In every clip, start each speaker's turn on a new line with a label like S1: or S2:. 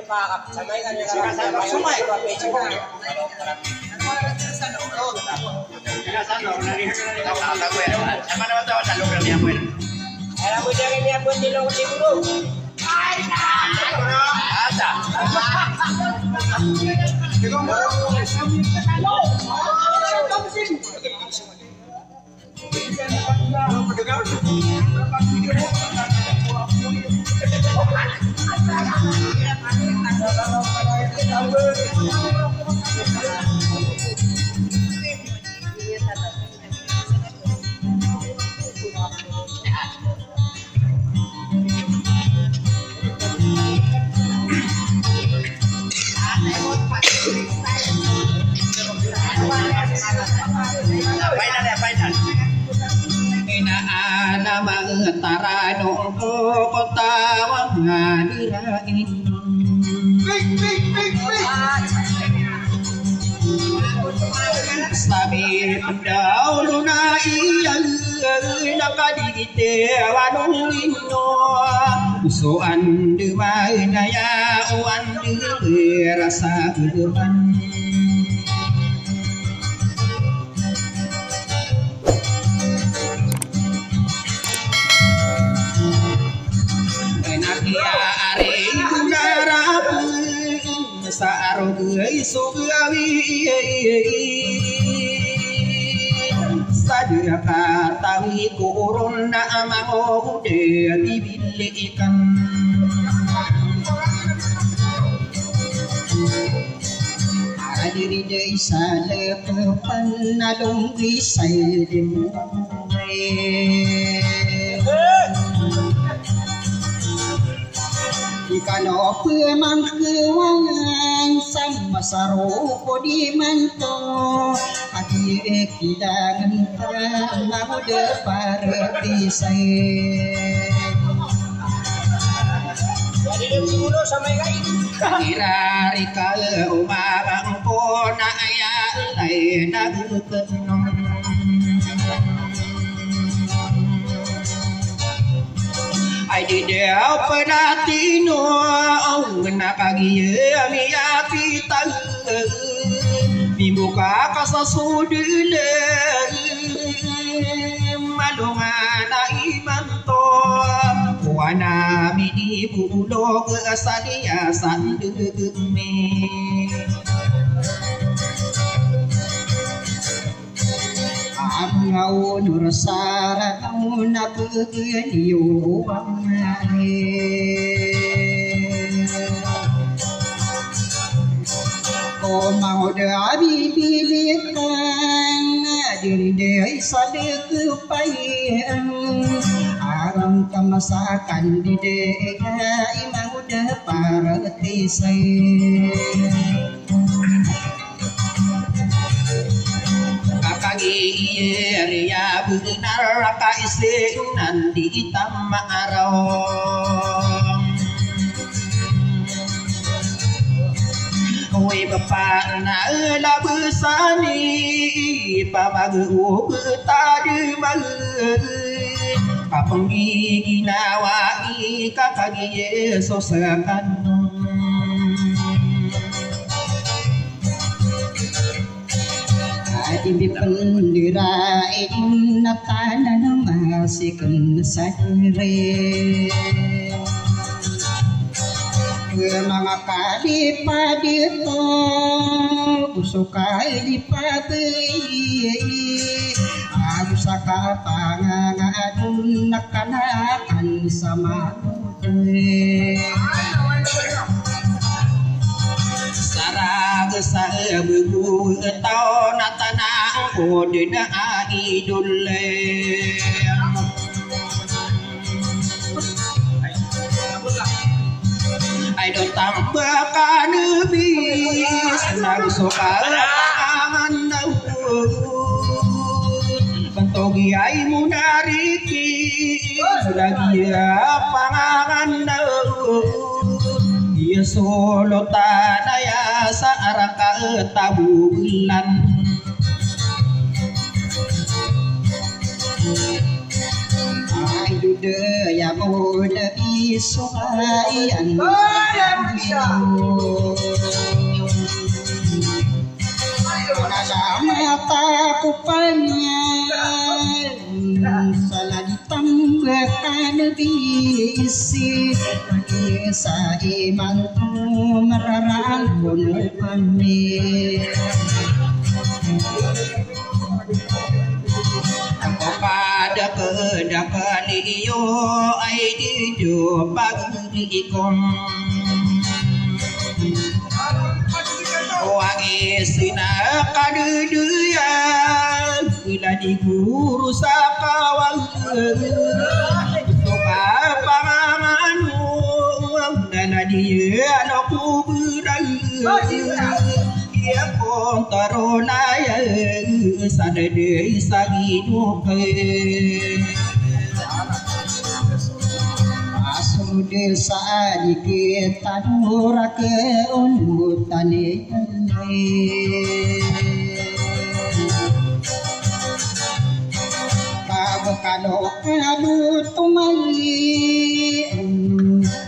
S1: sepakat samay kan yung samay alam mo dyan niya po tilong siguro ay na asa
S2: Tarano ko tawag nga nirain sabi daw na iyan nakadigite wanong ino usuan dumay na yauan dirasa uduman sa araw ay sugawi sa katawi kuron na amaho de bibilikan adiri de sa lepan na donggi say demo ikano pemang kewangan sama saro di manto hati kidangan mau departi saya
S1: jadi siguro samay kain
S2: kirari ka umarang ko na ayalay nagkenom ay di dia penatino ang nakagiya miyapitan dibuka kasasudile malungan na imanto wana mi ibulo kesadiya sandegme Angau nur sara na pagniyo ko mau da bibilikan diri dei sadek payan aram kamasakan di dei mau da parati sai Ria benar kaise nanti tamarong Oi bapak na la besani pamagu betade mag papengi ginawai kakagi sosakan Ibi pendirain natana masih sadre mga kali padito usukai di pati aku saka pangangadun nakanakan sama sarag sa bubu tao na tanang ko din na idol ay do tambah kanebis nagsukalangan na bentogi ay munariki lagi pangangan na solo tanaya sa araka tabulan ay dude ya mode isukayan mata ko pa niya sa nagtambahkan bisi sa imang mararanggon kami pada kedakan iyo ay dijo pag-iikong wangi sinakaduduyan bila diguru sa kawang suka panganganu na dia aku berang ia pun tarunaya sadade sagidu Asude sadikit tanura ke unutane Kabakano kadu tumali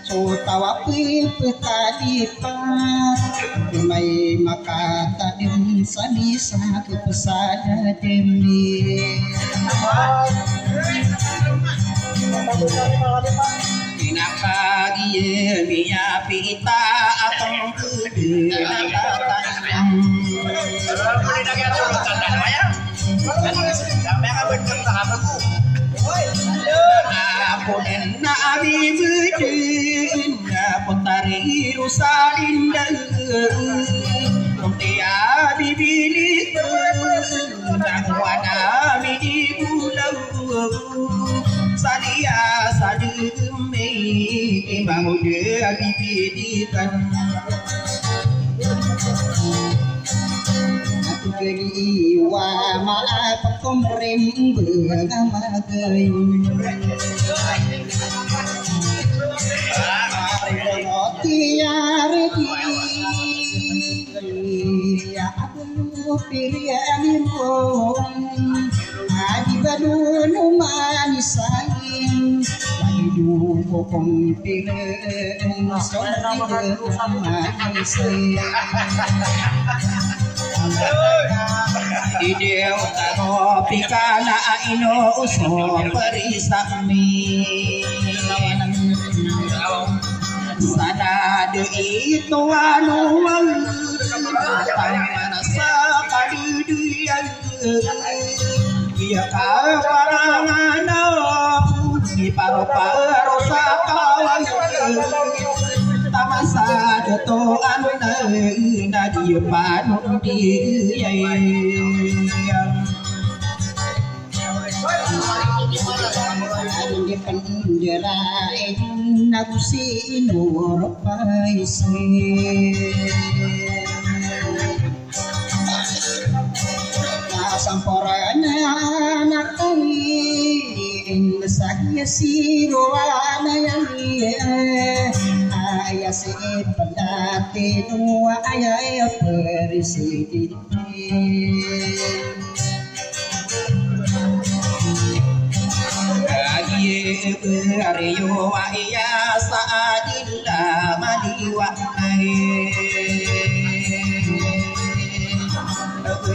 S2: so tawa pipetadipa may makatadim sa bisa kupasada demi Pinakagiye miya pita atong kudenakatanyang Ako din na abibudin na putari rusalindan Kung tiya bibili ko Nangwa nami ibulaw Sadia sadumi Mamuda bibidikan Aku keriwa maaf komrem bergamagayon Tiareti Aku pirianimon Adi baduno manisain Lagi ko kong piren Sobrang manisain Idew tano pikana ino uso perisami Sana de itu anu Tangan sa kaduduyan Iya ka parangan Di paro-paro sa kawan Tamasa detoan na di panong di Di penjarain nagusinur paisi Nasamporana nakain Sakya siruana yang Ayah si pendati nua ayah presiden Agie Aryo ayah saadillah madiwa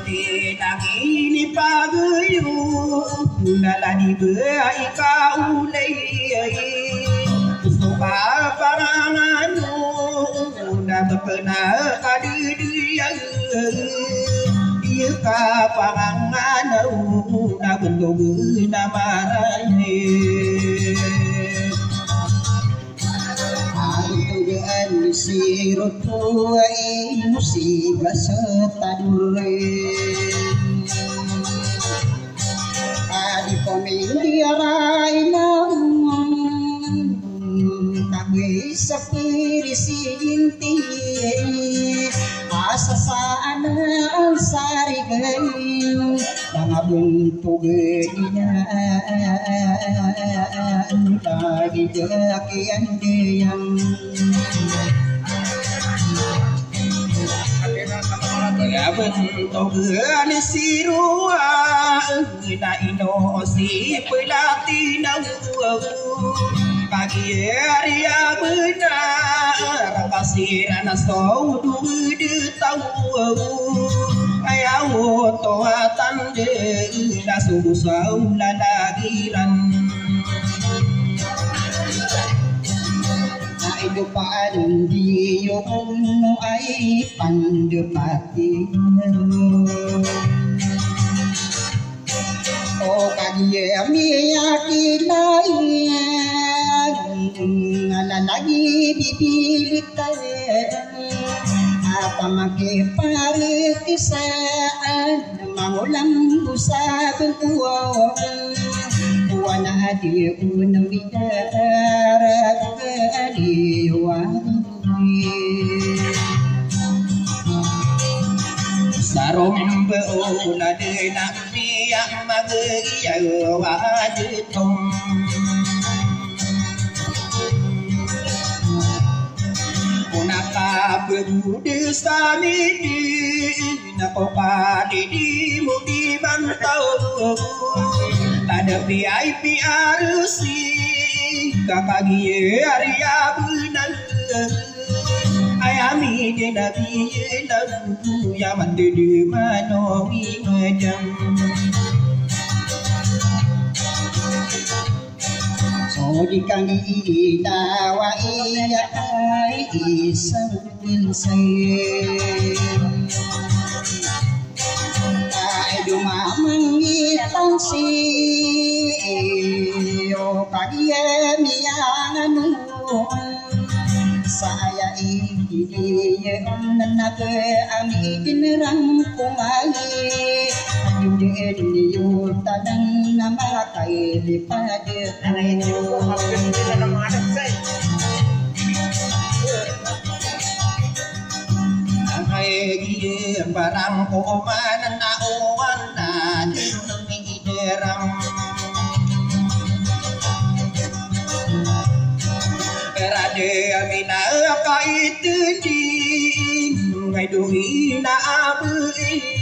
S2: Di nangini pagayu Nalani beai kaulai Suka paranganu Na berkena kaduduyan Ia ka paranganu Na bentuk na marane Tugaan si rotuai musibah setadure Adi pemiliarai namun Tak bisa pirisi inti Asa sana sari gain Yang buntu gedinya Lagi jakian deyang Ya bentuk gani sirua Na ino si pelati na pagi hari benar kasiran asau du tahu ayau toatan de nasu sau lalagiran aido paadun di yung ay pandepati o kagiye miya kilay ngalalagi bibilit tayo apa makiparitisaan mangulang usapin uwang wana di unang bidarag kaaliwan sarong beula de nak biang magiyaw wajitong Nakaperude sa midi Nakopadi di mo di mantau Ada VIP RC Kakagiye Arya Bunang Ayami de nabi nabu Yaman de di manomi ngejam Sodikan itawa iya ay isang pinsay ay dumamang itang siyo kagiyemiyan saya ikidiyan na nag-amitin rang kumali Yudin yutadang namakay lipadir Ay barang kumanan na uwan na ninamiderang Erade amina kaitudin Ngay duhi na abui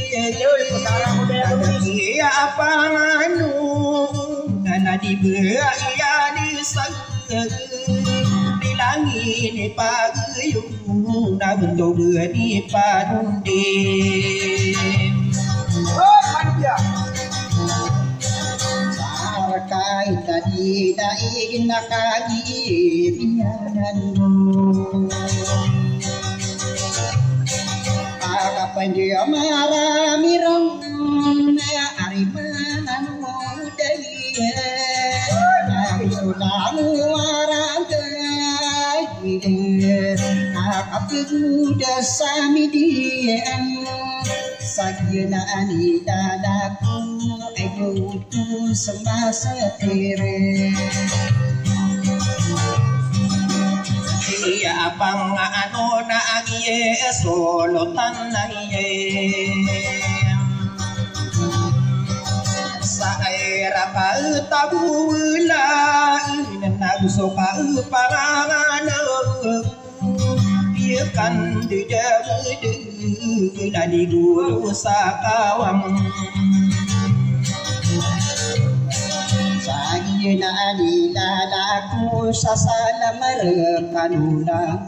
S2: Iya apa nganu Nana dibeaya di sana Di langit di pagayung Na bentuk di padundin Sarkai tadi daing nakagi biaranmu Kapan dia maramirang arimanan mudaya Sulamu warangkai Kapiruda samidian Sagyana anidadaku Egotu semasa tere Iya pang ano na agiye solotan na iye Sa era ka tabula Nagso ka pangano Iya kan di jamudu Na di guru sa kawang Sagi na nilalaku sa salamar kanulang